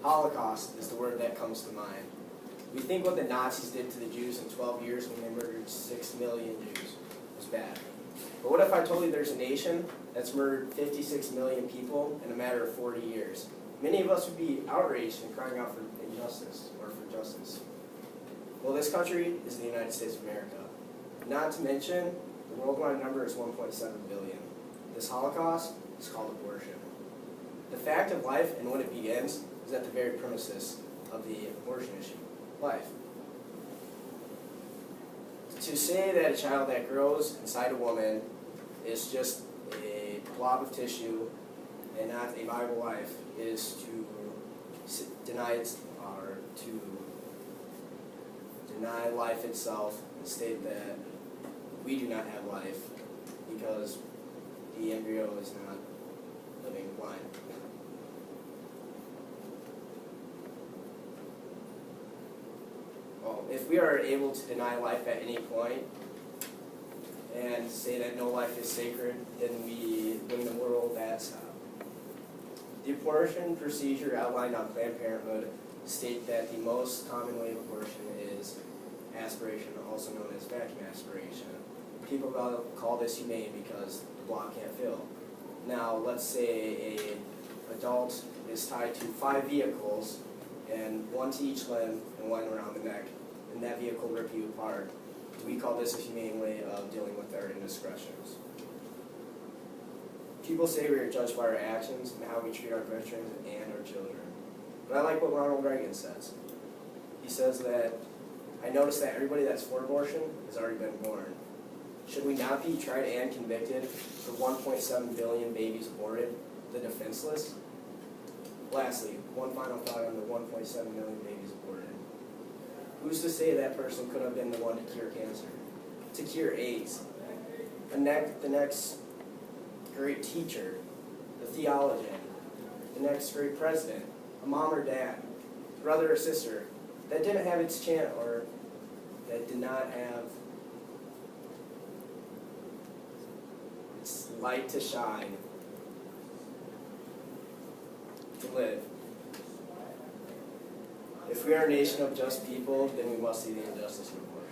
Holocaust is the word that comes to mind. We think what the Nazis did to the Jews in 12 years when they murdered 6 million Jews was bad. But what if I told you there's a nation that's murdered 56 million people in a matter of 40 years? Many of us would be outraged and crying out for injustice or for justice. Well, this country is the United States of America. Not to mention, the worldwide number is 1.7 billion. This Holocaust is called abortion. The fact of life and when it begins is at the very premises of the abortion issue, life. To say that a child that grows inside a woman is just a blob of tissue and not a viable life is to deny its, or to deny life itself and state that we do not have life because the embryo is not living blind. Well, if we are able to deny life at any point and say that no life is sacred, then we win the moral bad stop. The abortion procedure outlined on Planned Parenthood state that the most common way of abortion is aspiration, also known as vacuum aspiration. People call this humane because the block can't fill. Now, let's say an adult is tied to 5 vehicles, and one to each limb and one around the neck, and that vehicle rip you apart. We call this a humane way of dealing with our indiscretions. People say we are judged by our actions and how we treat our veterans and our children. But I like what Ronald Reagan says. He says that, I noticed that everybody that's for abortion has already been born. Should we not be tried and convicted for 1.7 billion babies aborted, the defenseless? Lastly, one final thought on the 1.7 million babies aborted. Who's to say that person could have been the one to cure cancer, to cure AIDS, the next great teacher, the theologian, the next great president, a mom or dad, brother or sister, that didn't have its chance or that did not have its light to shine, to live. If we are a nation of just people, then we must see the injustice in the world.